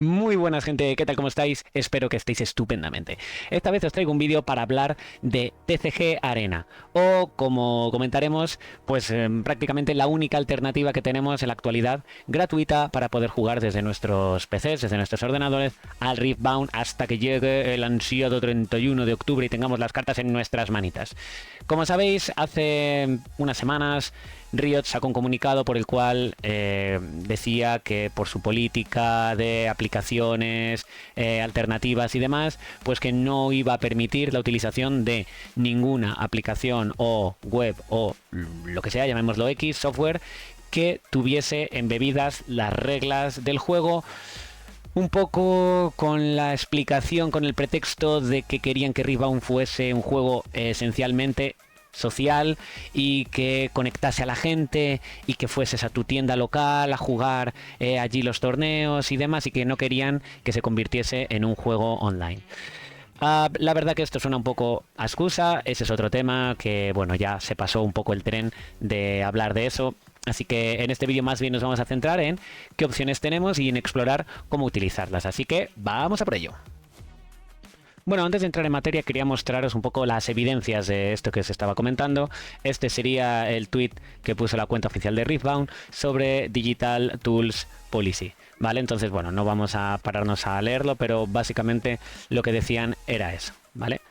Muy buenas gente, ¿qué tal? ¿Cómo estáis? Espero que estéis estupendamente. Esta vez os traigo un vídeo para hablar de TCG Arena, o como comentaremos, pues prácticamente la única alternativa que tenemos en la actualidad gratuita para poder jugar desde nuestros PCs, desde nuestros ordenadores, al Riftbound hasta que llegue el ansiado 31 de octubre y tengamos las cartas en nuestras manitas. Como sabéis, hace unas semanas Riot sacó un comunicado por el cual decía que por su política de aplicaciones alternativas y demás, pues que no iba a permitir la utilización de ninguna aplicación o web o lo que sea, llamémoslo X, software, que tuviese embebidas las reglas del juego, un poco con la explicación, con el pretexto de que querían que Riftbound fuese un juego esencialmente social y que conectase a la gente y que fueses a tu tienda local a jugar allí los torneos y demás, y que no querían que se convirtiese en un juego online. La verdad que esto suena un poco a excusa, ese es otro tema que, bueno, ya se pasó un poco el tren de hablar de eso. Así que en este vídeo más bien nos vamos a centrar en qué opciones tenemos y en explorar cómo utilizarlas. Así que vamos a por ello. Bueno, antes de entrar en materia quería mostraros un poco las evidencias de esto que os estaba comentando. Este sería el tweet que puso la cuenta oficial de Riftbound sobre Digital Tools Policy, ¿vale? Entonces, bueno, no vamos a pararnos a leerlo, pero básicamente lo que decían era eso, ¿vale?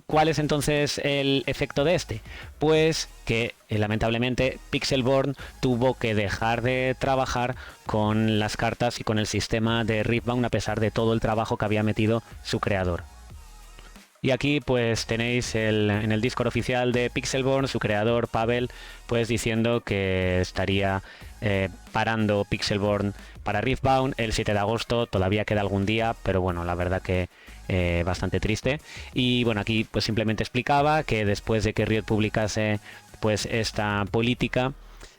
¿Cuál es entonces el efecto de este? Pues que lamentablemente Pixelborn tuvo que dejar de trabajar con las cartas y con el sistema de Riftbound a pesar de todo el trabajo que había metido su creador. Y aquí pues tenéis en el Discord oficial de Pixelborn, su creador Pavel, pues diciendo que estaría parando Pixelborn para Riftbound el 7 de agosto, todavía queda algún día, pero bueno, la verdad que bastante triste. Y bueno, aquí pues simplemente explicaba que después de que Riot publicase pues esta política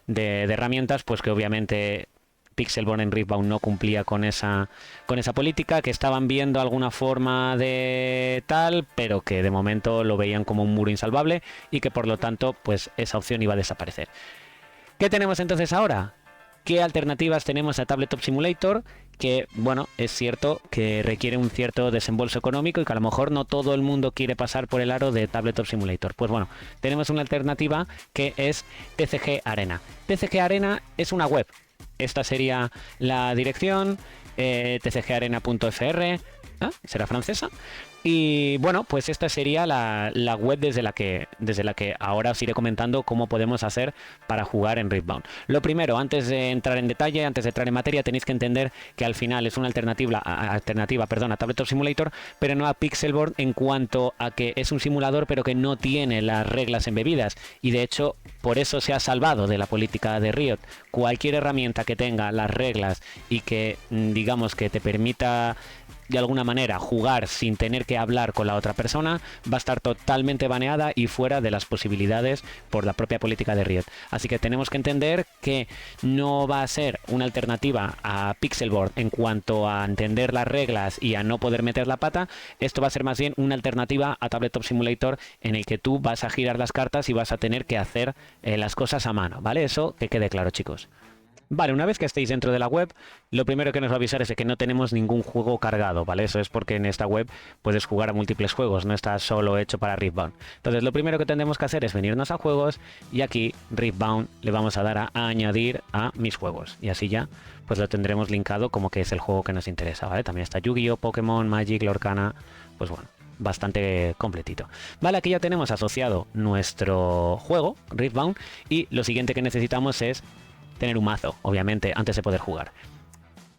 de herramientas, pues que obviamente Pixelborn en Riftbound no cumplía con esa política, que estaban viendo alguna forma de tal, pero que de momento lo veían como un muro insalvable y que por lo tanto pues esa opción iba a desaparecer. ¿Qué tenemos entonces ahora? ¿Qué alternativas tenemos a Tabletop Simulator? Que, bueno, es cierto que requiere un cierto desembolso económico y que a lo mejor no todo el mundo quiere pasar por el aro de Tabletop Simulator. Pues bueno, tenemos una alternativa que es TCG Arena. TCG Arena es una web. Esta sería la dirección, tcgarena.fr, será francesa. Y bueno, pues esta sería la web desde la que ahora os iré comentando cómo podemos hacer para jugar en Riftbound. Lo primero, antes de entrar en detalle, antes de entrar en materia, tenéis que entender que al final es una alternativa a Tabletop Simulator, pero no a Pixelborn, en cuanto a que es un simulador pero que no tiene las reglas embebidas, y de hecho por eso se ha salvado de la política de Riot. Cualquier herramienta que tenga las reglas y que digamos que te permita de alguna manera jugar sin tener que hablar con la otra persona va a estar totalmente baneada y fuera de las posibilidades por la propia política de Riot. Así que tenemos que entender que no va a ser una alternativa a Pixelborn en cuanto a entender las reglas y a no poder meter la pata. Esto va a ser más bien una alternativa a Tabletop Simulator, en el que tú vas a girar las cartas y vas a tener que hacer las cosas a mano, ¿vale? Eso que quede claro, chicos. Vale, una vez que estéis dentro de la web, lo primero que nos va a avisar es de que no tenemos ningún juego cargado, ¿vale? Eso es porque en esta web puedes jugar a múltiples juegos, no está solo hecho para Riftbound. Entonces lo primero que tendremos que hacer es venirnos a juegos, y aquí Riftbound le vamos a dar a añadir a mis juegos, y así ya pues lo tendremos linkado como que es el juego que nos interesa, ¿vale? También está Yu-Gi-Oh, Pokémon, Magic, Lorcana, pues bueno, bastante completito. Vale, aquí ya tenemos asociado nuestro juego, Riftbound, y lo siguiente que necesitamos es tener un mazo, obviamente, antes de poder jugar.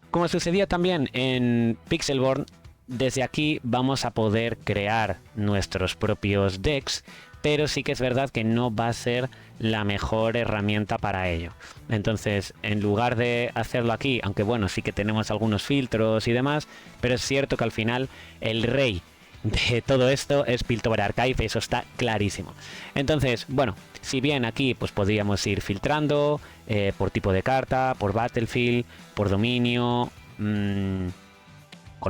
Como sucedía también en Pixelborn, desde aquí vamos a poder crear nuestros propios decks, pero sí que es verdad que no va a ser la mejor herramienta para ello. Entonces, en lugar de hacerlo aquí, aunque bueno, sí que tenemos algunos filtros y demás, pero es cierto que al final el rey de todo esto es Piltover Archive, eso está clarísimo. Entonces, bueno, si bien aquí pues podríamos ir filtrando por tipo de carta, por Battlefield, por dominio, con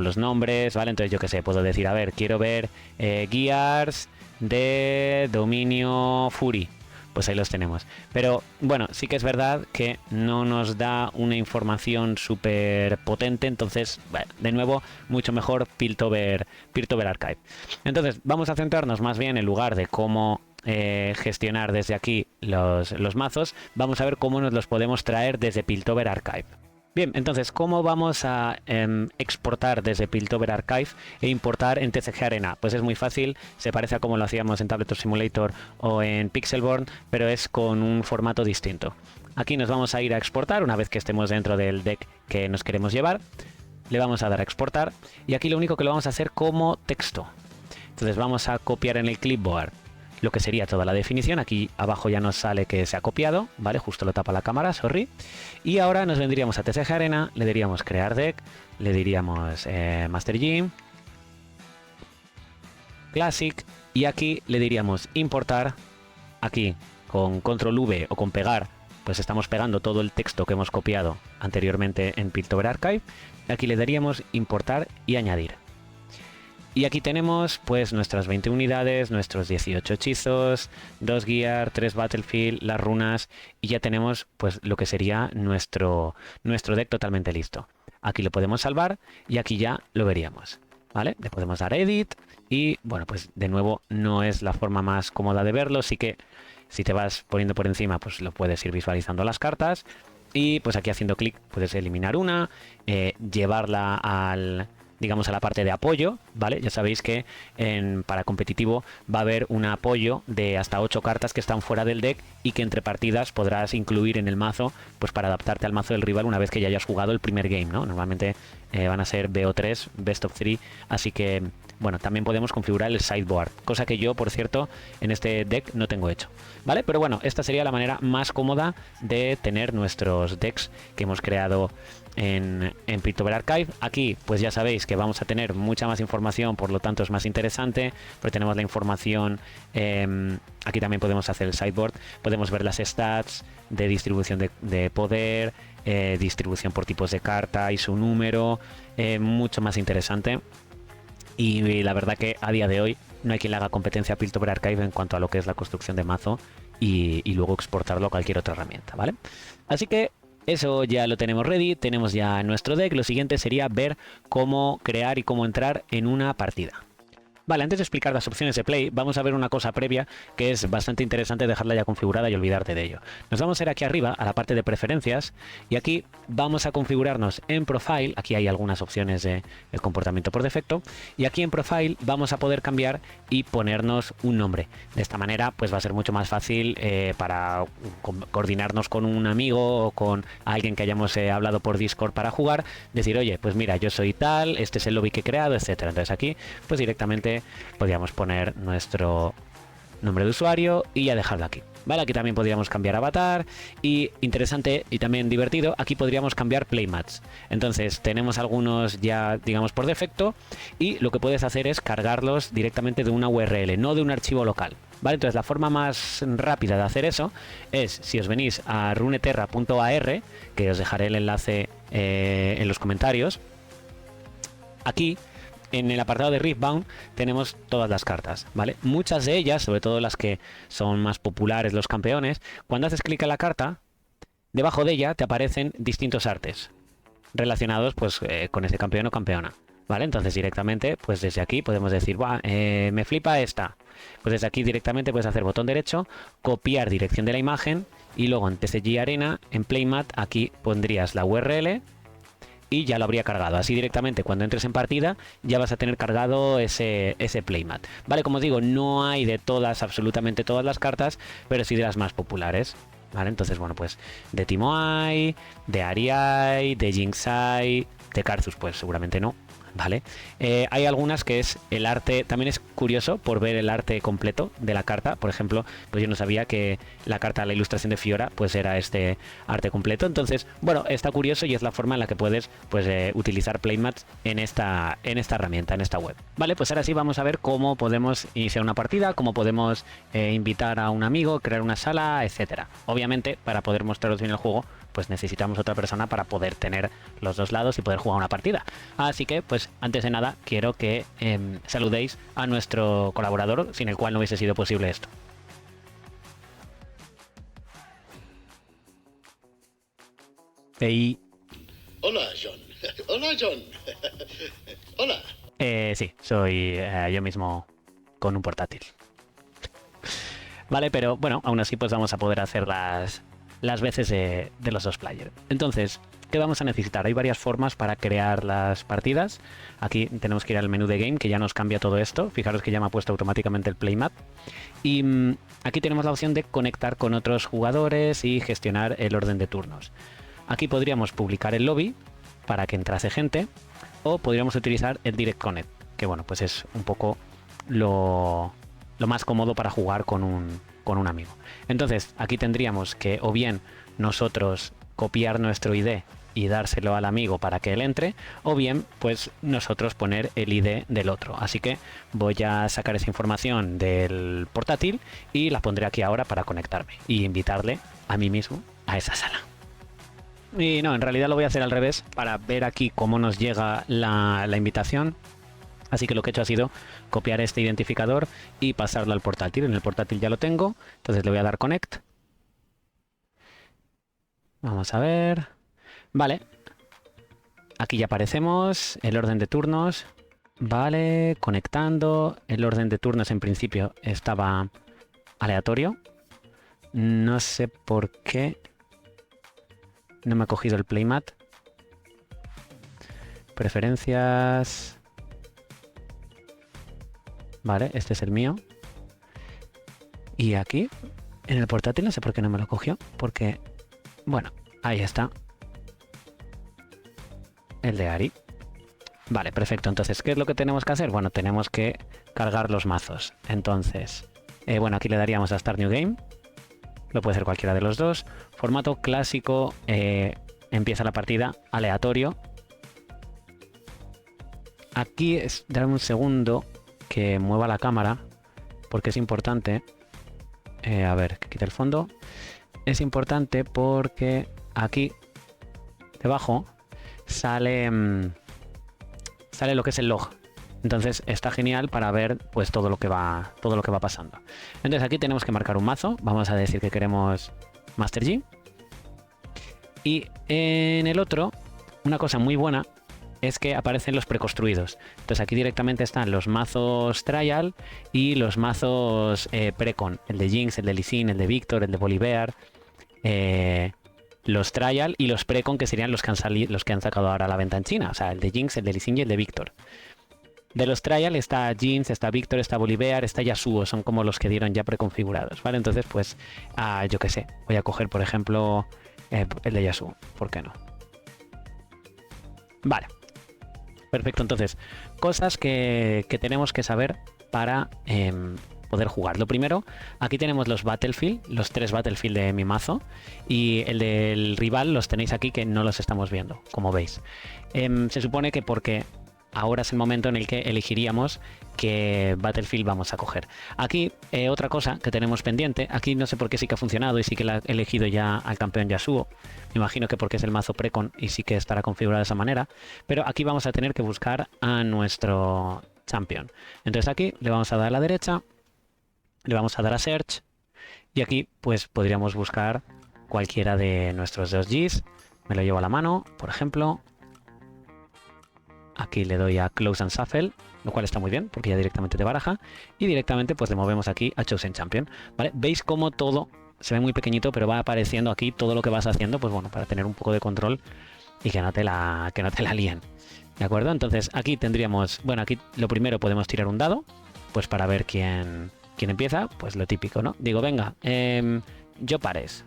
los nombres, ¿vale? Entonces yo qué sé, puedo decir, a ver, quiero ver Gears de dominio Fury. pues ahí los tenemos. Pero bueno, sí que es verdad que no nos da una información súper potente, entonces, bueno, de nuevo, mucho mejor Piltover Archive. Entonces, vamos a centrarnos más bien en lugar de cómo gestionar desde aquí los mazos, vamos a ver cómo nos los podemos traer desde Piltover Archive. Bien, entonces, ¿cómo vamos a exportar desde Piltover Archive e importar en TCG Arena? Pues es muy fácil, se parece a como lo hacíamos en Tabletop Simulator o en Pixelborn, pero es con un formato distinto. Aquí nos vamos a ir a exportar una vez que estemos dentro del deck que nos queremos llevar. Le vamos a dar a exportar y aquí lo único que lo vamos a hacer como texto. Entonces vamos a copiar en el clipboard lo que sería toda la definición. Aquí abajo ya nos sale que se ha copiado, ¿vale? Justo lo tapa la cámara, sorry. Y ahora nos vendríamos a TCG Arena, le diríamos crear deck, le diríamos Master Gym, Classic, y aquí le diríamos importar. Aquí con Control V o con pegar, pues estamos pegando todo el texto que hemos copiado anteriormente en Piltover Archive. Aquí le daríamos importar y añadir. Y aquí tenemos pues nuestras 20 unidades, nuestros 18 hechizos, 2 Gear, 3 Battlefield, las runas, y ya tenemos pues lo que sería nuestro deck totalmente listo. Aquí lo podemos salvar y aquí ya lo veríamos, ¿vale? Le podemos dar Edit y bueno, pues de nuevo no es la forma más cómoda de verlo, sí que si te vas poniendo por encima pues lo puedes ir visualizando las cartas y pues aquí haciendo clic puedes eliminar una, llevarla al... digamos a la parte de apoyo, ¿vale? Ya sabéis que para competitivo va a haber un apoyo de hasta 8 cartas que están fuera del deck y que entre partidas podrás incluir en el mazo, pues para adaptarte al mazo del rival una vez que ya hayas jugado el primer game, ¿no? Normalmente van a ser BO3, Best of 3, así que, bueno, también podemos configurar el sideboard, cosa que yo, por cierto, en este deck no tengo hecho, ¿vale? Pero bueno, esta sería la manera más cómoda de tener nuestros decks que hemos creado en Piltover Archive. Aquí pues ya sabéis que vamos a tener mucha más información, por lo tanto es más interesante, pero tenemos la información, aquí también podemos hacer el sideboard, podemos ver las stats de distribución de poder, distribución por tipos de carta y su número, mucho más interesante. Y la verdad que a día de hoy no hay quien le haga competencia a Piltover Archive en cuanto a lo que es la construcción de mazo y luego exportarlo a cualquier otra herramienta, ¿vale? Así que eso ya lo tenemos ready, tenemos ya nuestro deck. Lo siguiente sería ver cómo crear y cómo entrar en una partida. Vale, antes de explicar las opciones de play, vamos a ver una cosa previa que es bastante interesante dejarla ya configurada y olvidarte de ello. Nos vamos a ir aquí arriba a la parte de preferencias y aquí vamos a configurarnos en Profile. Aquí hay algunas opciones de el comportamiento por defecto y aquí en Profile vamos a poder cambiar y ponernos un nombre. De esta manera pues va a ser mucho más fácil para coordinarnos con un amigo o con alguien que hayamos hablado por Discord para jugar, decir, oye, pues mira, yo soy tal, este es el lobby que he creado, etcétera. Entonces aquí pues directamente podríamos poner nuestro nombre de usuario y ya dejarlo aquí. Vale, aquí también podríamos cambiar avatar y interesante y también divertido, aquí podríamos cambiar playmats. Entonces tenemos algunos ya digamos por defecto y lo que puedes hacer es cargarlos directamente de una URL, no de un archivo local. Vale, entonces la forma más rápida de hacer eso es si os venís a runeterra.ar, que os dejaré el enlace en los comentarios. Aquí en el apartado de Riftbound tenemos todas las cartas, ¿vale? Muchas de ellas, sobre todo las que son más populares, los campeones, cuando haces clic en la carta, debajo de ella te aparecen distintos artes relacionados pues con ese campeón o campeona, ¿vale? Entonces directamente, pues desde aquí podemos decir, me flipa esta. Pues desde aquí directamente puedes hacer botón derecho, copiar dirección de la imagen y luego en TCG Arena, en Playmat, aquí pondrías la URL y ya lo habría cargado. Así directamente cuando entres en partida ya vas a tener cargado ese playmat. Vale, como os digo, no hay de todas, absolutamente todas las cartas, pero sí de las más populares. Vale, entonces bueno, pues de Timo hay, de Ari hay, de Jinx hay, de Karthus pues seguramente no. Vale, hay algunas que es el arte, también es curioso por ver el arte completo de la carta. Por ejemplo, pues yo no sabía que la carta, la ilustración de Fiora, pues era este arte completo. Entonces, bueno, está curioso y es la forma en la que puedes pues utilizar playmats en esta herramienta, en esta web. Vale, pues ahora sí vamos a ver cómo podemos iniciar una partida, cómo podemos invitar a un amigo, crear una sala, etcétera. Obviamente, para poder mostraros bien el juego, pues necesitamos otra persona para poder tener los dos lados y poder jugar una partida. Así que, pues antes de nada, quiero que saludéis a nuestro colaborador, sin el cual no hubiese sido posible esto. Y... Hola, John. Hola, John. Hola. Sí, soy yo mismo con un portátil. Vale, pero bueno, aún así pues vamos a poder hacer las veces de los dos players. Entonces, ¿qué vamos a necesitar? Hay varias formas para crear las partidas. Aquí tenemos que ir al menú de Game, que ya nos cambia todo esto. Fijaros que ya me ha puesto automáticamente el playmat. Y aquí tenemos la opción de conectar con otros jugadores y gestionar el orden de turnos. Aquí podríamos publicar el lobby para que entrase gente, o podríamos utilizar el Direct Connect, que bueno, pues es un poco lo más cómodo para jugar con un amigo. Entonces, aquí tendríamos que o bien nosotros copiar nuestro ID y dárselo al amigo para que él entre, o bien pues nosotros poner el ID del otro. Así que voy a sacar esa información del portátil y la pondré aquí ahora para conectarme y invitarle a mí mismo a esa sala. Y no, en realidad lo voy a hacer al revés para ver aquí cómo nos llega la invitación. Así que lo que he hecho ha sido copiar este identificador y pasarlo al portátil. En el portátil ya lo tengo, entonces le voy a dar Connect. Vamos a ver. Vale. Aquí ya aparecemos, el orden de turnos. Vale, conectando. El orden de turnos en principio estaba aleatorio. No sé por qué no me ha cogido el playmat. Preferencias. Vale, este es el mío. Y aquí, en el portátil, no sé por qué no me lo cogió. Porque, bueno, ahí está. El de Ari. Vale, perfecto. Entonces, ¿qué es lo que tenemos que hacer? Bueno, tenemos que cargar los mazos. Entonces, bueno, aquí le daríamos a Start New Game. Lo puede ser cualquiera de los dos. Formato clásico, empieza la partida, aleatorio. Aquí es, darme un segundo que mueva la cámara, porque es importante. A ver, que quite el fondo. Es importante porque aquí, debajo, sale lo que es el log. Entonces está genial para ver pues todo lo que va pasando. Entonces aquí tenemos que marcar un mazo. Vamos a decir que queremos Master Yi. Y en el otro, una cosa muy buena es que aparecen los preconstruidos. Entonces aquí directamente están los mazos Trial y los mazos Precon. El de Jinx, el de Lee Sin, el de Victor, el de Volibear. Los Trial y los Precon, que serían los que han sacado ahora a la venta en China. O sea, el de Jinx, el de Lee Sin y el de Victor. De los Trial está Jinx, está Victor, está Volibear, está Yasuo. Son como los que dieron ya preconfigurados, ¿vale? Entonces, pues, yo qué sé. Voy a coger, por ejemplo, el de Yasuo. ¿Por qué no? Vale. Perfecto, entonces, cosas que tenemos que saber para poder jugar. Lo primero, aquí tenemos los Battlefield, los 3 Battlefield de mi mazo, y el del rival los tenéis aquí que no los estamos viendo, como veis. Se supone que porque ahora es el momento en el que elegiríamos qué Battlefield vamos a coger. Aquí, otra cosa que tenemos pendiente, aquí no sé por qué sí que ha funcionado y sí que la he elegido ya al campeón Yasuo. Me imagino que porque es el mazo Precon y sí que estará configurado de esa manera. Pero aquí vamos a tener que buscar a nuestro champion. Entonces aquí le vamos a dar a la derecha, le vamos a dar a Search y aquí pues podríamos buscar cualquiera de nuestros dos Gs. Me lo llevo a la mano, por ejemplo. Aquí le doy a Close and Shuffle, lo cual está muy bien porque ya directamente te baraja. Y directamente pues le movemos aquí a Chosen Champion. ¿Vale? ¿Veis cómo todo se ve muy pequeñito, pero va apareciendo aquí todo lo que vas haciendo? Pues bueno, para tener un poco de control y que no te la líen. ¿De acuerdo? Entonces aquí tendríamos, bueno, aquí lo primero podemos tirar un dado, pues para ver quién empieza, pues lo típico, ¿no? Digo, venga, yo pares.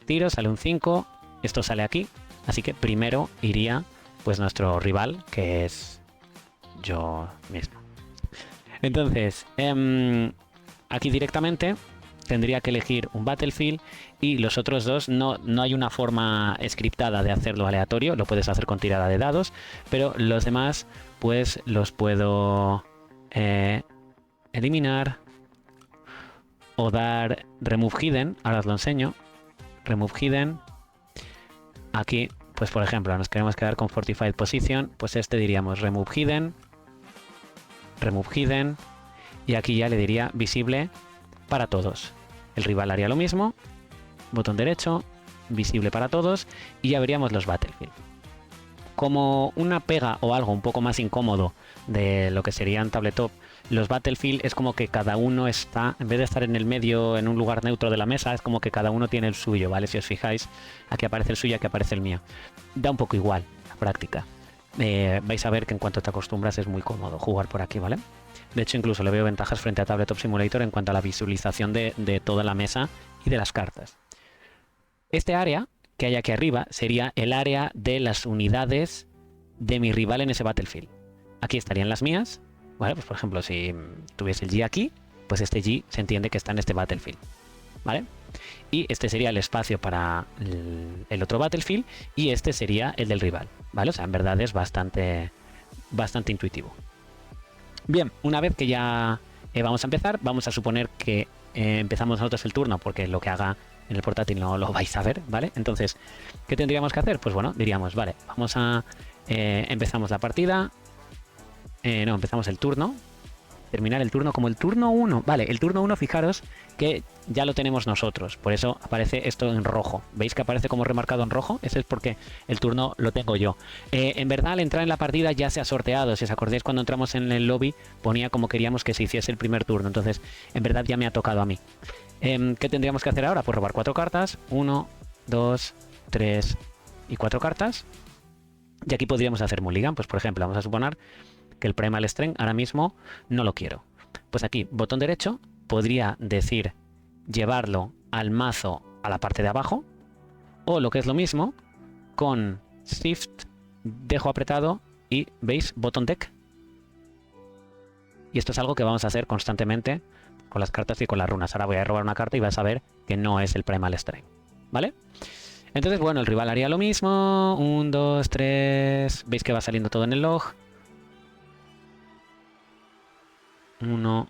Tiro, sale un 5, esto sale aquí, así que primero iría pues nuestro rival, que es yo mismo. Entonces, aquí directamente tendría que elegir un Battlefield y los otros dos no hay una forma scriptada de hacerlo aleatorio, lo puedes hacer con tirada de dados, pero los demás pues los puedo eliminar o dar Remove Hidden. Ahora os lo enseño. Remove Hidden. Aquí, pues por ejemplo, nos queremos quedar con Fortified Position, pues este diríamos Remove Hidden, Remove Hidden, y aquí ya le diría visible para todos. El rival haría lo mismo, botón derecho, visible para todos y ya veríamos los Battlefield. Como una pega o algo un poco más incómodo de lo que serían tabletop, los Battlefield es como que cada uno está, en vez de estar en el medio, en un lugar neutro de la mesa, es como que cada uno tiene el suyo, ¿vale? Si os fijáis, aquí aparece el suyo, aquí aparece el mío. Da un poco igual la práctica. Vais a ver que en cuanto te acostumbras es muy cómodo jugar por aquí, ¿vale? De hecho, incluso le veo ventajas frente a Tabletop Simulator en cuanto a la visualización de toda la mesa y de las cartas. Este área que hay aquí arriba sería el área de las unidades de mi rival en ese Battlefield. Aquí estarían las mías, ¿vale? Pues por ejemplo, si tuviese el G aquí, pues este G se entiende que está en este Battlefield, ¿vale? Y este sería el espacio para el otro Battlefield y este sería el del rival, ¿vale? O sea, en verdad es bastante intuitivo. Bien, una vez que ya vamos a empezar, vamos a suponer que empezamos nosotros el turno, porque lo que haga en el portátil no lo vais a ver, ¿vale? Entonces, ¿qué tendríamos que hacer? Pues bueno, diríamos, vale, vamos a... empezamos la partida, no, empezamos el turno, terminar el turno como el turno 1, vale, el turno 1 fijaros que ya lo tenemos nosotros, por eso aparece esto en rojo, ¿veis que aparece como remarcado en rojo? Ese es porque el turno lo tengo yo. En verdad al entrar en la partida ya se ha sorteado, si os acordáis cuando entramos en el lobby ponía como queríamos que se hiciese el primer turno, entonces en verdad ya me ha tocado a mí. ¿Qué tendríamos que hacer ahora? Pues robar 4 cartas, 1, 2, 3 y 4 cartas, y aquí podríamos hacer mulligan, pues por ejemplo vamos a suponer que el Primal Strength ahora mismo no lo quiero. Pues aquí, botón derecho, podría decir llevarlo al mazo a la parte de abajo, o lo que es lo mismo, con Shift dejo apretado y, ¿veis? Botón deck. Y esto es algo que vamos a hacer constantemente con las cartas y con las runas. Ahora voy a robar una carta y vas a ver que no es el Primal Strength, ¿vale? Entonces, bueno, el rival haría lo mismo. 1, 2, 3... ¿Veis que va saliendo todo en el log? 1,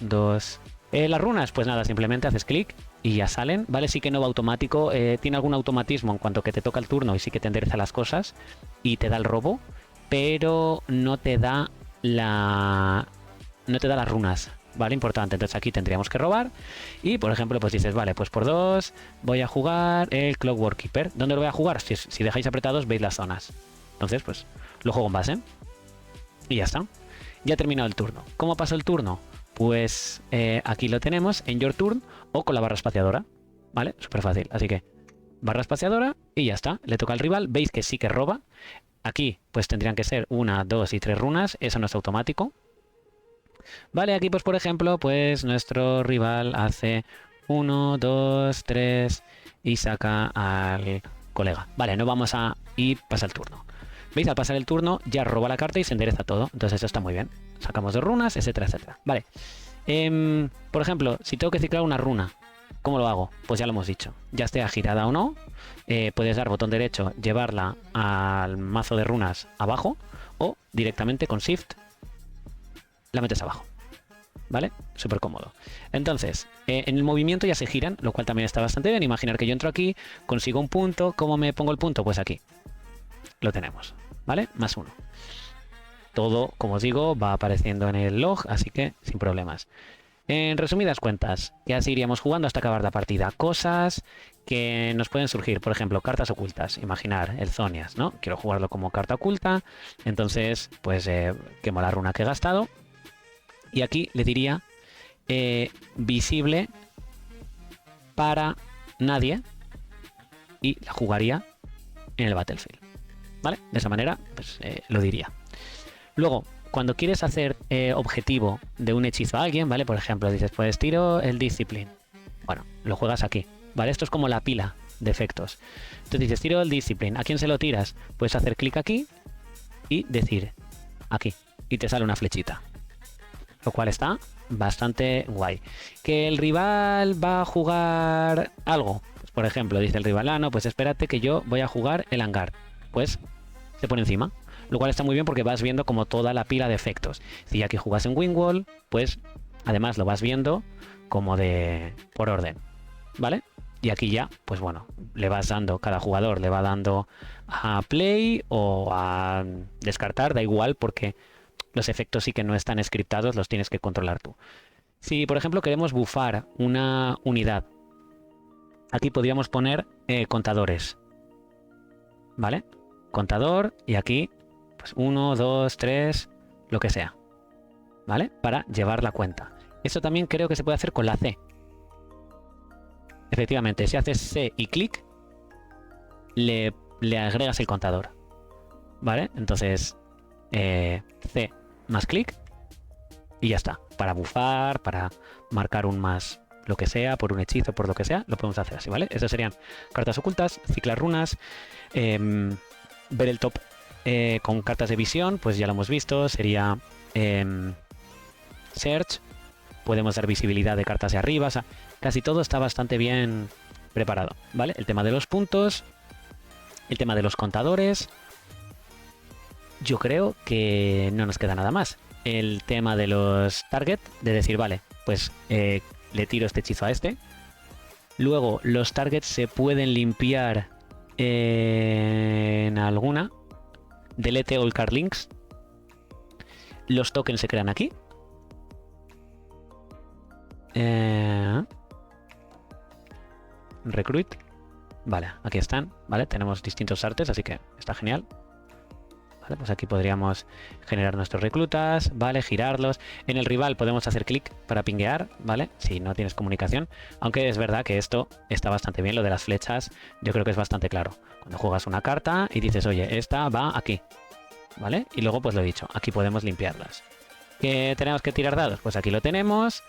2... las runas, pues nada, simplemente haces clic y ya salen, ¿vale? Sí que no va automático, tiene algún automatismo en cuanto que te toca el turno y sí que te endereza las cosas y te da el robo, pero no te da las runas, ¿vale? Importante, entonces aquí tendríamos que robar y, por ejemplo, pues dices, vale, pues por 2 voy a jugar el Clockwork Keeper. ¿Dónde lo voy a jugar? Si dejáis apretados veis las zonas. Entonces, pues lo juego en base y ya está. Ya ha terminado el turno. ¿Cómo pasó el turno? Pues aquí lo tenemos en Your Turn o con la barra espaciadora, ¿vale? Súper fácil. Así que barra espaciadora y ya está. Le toca al rival. Veis que sí que roba. Aquí pues tendrían que ser 1, 2 y 3 runas. Eso no es automático. Vale, aquí pues por ejemplo, pues nuestro rival hace 1, 2, 3 y saca al colega. Vale, no vamos a... y pasa el turno. ¿Veis? Al pasar el turno ya roba la carta y se endereza todo. Entonces eso está muy bien. Sacamos 2 runas, etcétera, etcétera. Vale. Por ejemplo, si tengo que ciclar una runa, ¿cómo lo hago? Pues ya lo hemos dicho. Ya esté girada o no, puedes dar botón derecho, llevarla al mazo de runas abajo o directamente con Shift la metes abajo. ¿Vale? Súper cómodo. Entonces, en el movimiento ya se giran, lo cual también está bastante bien. Imaginar que yo entro aquí, consigo un punto. ¿Cómo me pongo el punto? Pues aquí. Lo tenemos. ¿Vale? Más 1. Todo, como os digo, va apareciendo en el log, así que sin problemas. En resumidas cuentas, ya seguiríamos jugando hasta acabar la partida. Cosas que nos pueden surgir, por ejemplo, cartas ocultas. Imaginar el Zonias, ¿no? Quiero jugarlo como carta oculta, entonces, pues, quemo la runa que he gastado. Y aquí le diría visible para nadie y la jugaría en el Battlefield. ¿Vale? De esa manera, pues lo diría. Luego, cuando quieres hacer objetivo de un hechizo a alguien, ¿vale? Por ejemplo, dices, pues tiro el Discipline. Bueno, lo juegas aquí, ¿vale? Esto es como la pila de efectos. Entonces dices, tiro el Discipline. ¿A quién se lo tiras? Puedes hacer clic aquí y decir aquí. Y te sale una flechita. Lo cual está bastante guay. Que el rival va a jugar algo. Pues, por ejemplo, dice el rival, ah, no, pues espérate que yo voy a jugar el hangar. Pues se pone encima. Lo cual está muy bien porque vas viendo como toda la pila de efectos. Si aquí jugas en Wingwall, pues además lo vas viendo como por orden. ¿Vale? Y aquí ya, pues bueno, le vas dando, cada jugador le va dando a play o a descartar, da igual porque los efectos sí que no están scriptados, los tienes que controlar tú. Si, por ejemplo, queremos bufar una unidad aquí podríamos poner contadores, ¿vale? Contador y aquí, pues 1, 2, 3, lo que sea, ¿vale? Para llevar la cuenta. Eso también creo que se puede hacer con la C. Efectivamente, si haces C y clic, le agregas el contador, ¿vale? Entonces, C más clic y ya está. Para bufar, para marcar un más lo que sea, por un hechizo, por lo que sea, lo podemos hacer así, ¿vale? Estos serían cartas ocultas, ciclar runas, ver el top con cartas de visión, pues ya lo hemos visto, sería search, podemos dar visibilidad de cartas de arriba, o sea, casi todo está bastante bien preparado, ¿vale? El tema de los puntos, el tema de los contadores, yo creo que no nos queda nada más. El tema de los target, de decir, vale, pues le tiro este hechizo a este. Luego, los targets se pueden limpiar en alguna. Delete all card links. Los tokens se crean aquí. Recruit. Vale, aquí están. Vale, tenemos distintos artes, así que está genial. Vale, pues aquí podríamos generar nuestros reclutas, ¿vale? Girarlos. En el rival podemos hacer clic para pinguear, ¿vale? Si no tienes comunicación. Aunque es verdad que esto está bastante bien, lo de las flechas, yo creo que es bastante claro. Cuando juegas una carta y dices, oye, esta va aquí, ¿vale? Y luego, pues lo he dicho, aquí podemos limpiarlas. ¿Que tenemos que tirar dados? Pues aquí lo tenemos.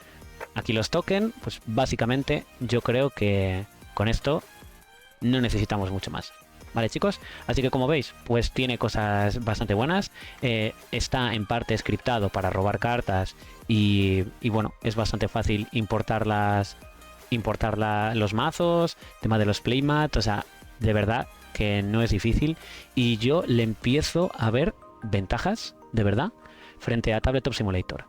Aquí los tokens, pues básicamente yo creo que con esto no necesitamos mucho más. Vale, chicos, así que como veis, pues tiene cosas bastante buenas. Está en parte scriptado para robar cartas y bueno, es bastante fácil importar los mazos, tema de los playmat, o sea, de verdad que no es difícil y yo le empiezo a ver ventajas, de verdad, frente a Tabletop Simulator.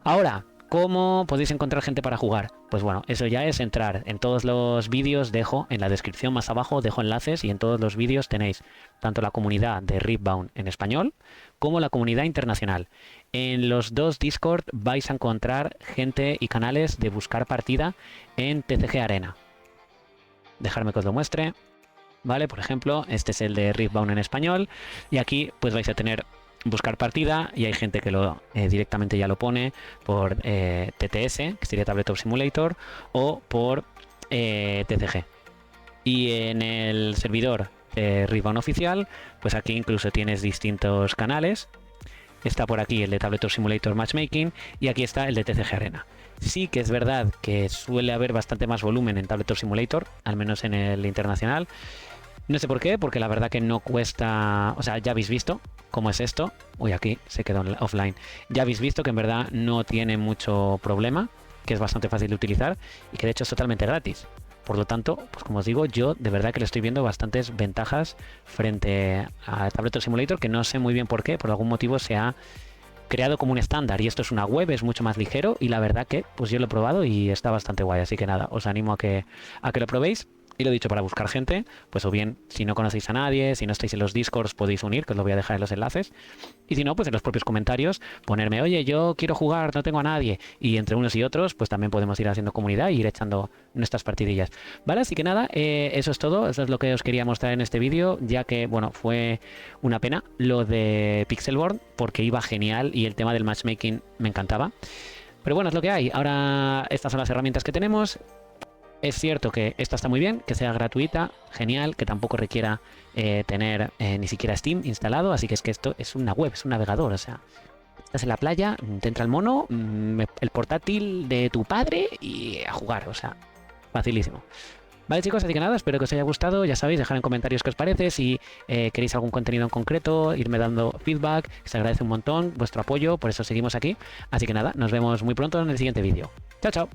Ahora, ¿cómo podéis encontrar gente para jugar? Pues bueno, eso ya es entrar en todos los vídeos, dejo en la descripción más abajo, dejo enlaces y en todos los vídeos tenéis tanto la comunidad de Riftbound en español como la comunidad internacional. En los dos Discord vais a encontrar gente y canales de buscar partida en TCG Arena. Dejadme que os lo muestre. Vale, por ejemplo, este es el de Riftbound en español y aquí pues vais a tener buscar partida y hay gente que lo directamente ya lo pone por TTS, que sería Tabletop Simulator, o por TCG. Y en el servidor Riftbound oficial, pues aquí incluso tienes distintos canales. Está por aquí el de Tabletop Simulator Matchmaking y aquí está el de TCG Arena. Sí que es verdad que suele haber bastante más volumen en Tabletop Simulator, al menos en el internacional. No sé por qué, porque la verdad que no cuesta... O sea, ya habéis visto cómo es esto. Uy, aquí se quedó offline. Ya habéis visto que en verdad no tiene mucho problema, que es bastante fácil de utilizar y que de hecho es totalmente gratis. Por lo tanto, pues como os digo, yo de verdad que le estoy viendo bastantes ventajas frente a Tabletop Simulator, que no sé muy bien por qué, por algún motivo se ha creado como un estándar y esto es una web, es mucho más ligero y la verdad que pues yo lo he probado y está bastante guay, así que nada, os animo a que lo probéis. Y lo dicho, para buscar gente, pues o bien, si no conocéis a nadie, si no estáis en los Discords, podéis unir, que os lo voy a dejar en los enlaces. Y si no, pues en los propios comentarios, ponerme, oye, yo quiero jugar, no tengo a nadie. Y entre unos y otros, pues también podemos ir haciendo comunidad y ir echando nuestras partidillas. ¿Vale? Así que nada, eso es todo. Eso es lo que os quería mostrar en este vídeo, ya que, bueno, fue una pena lo de Pixelborn, porque iba genial y el tema del matchmaking me encantaba. Pero bueno, es lo que hay. Ahora estas son las herramientas que tenemos. Es cierto que esta está muy bien, que sea gratuita, genial, que tampoco requiera tener ni siquiera Steam instalado, así que es que esto es una web, es un navegador, o sea, estás en la playa, te entra el mono, el portátil de tu padre y a jugar, o sea, facilísimo. Vale chicos, así que nada, espero que os haya gustado, ya sabéis, dejar en comentarios qué os parece, si queréis algún contenido en concreto, irme dando feedback, se agradece un montón vuestro apoyo, por eso seguimos aquí, así que nada, nos vemos muy pronto en el siguiente vídeo. Chao, chao.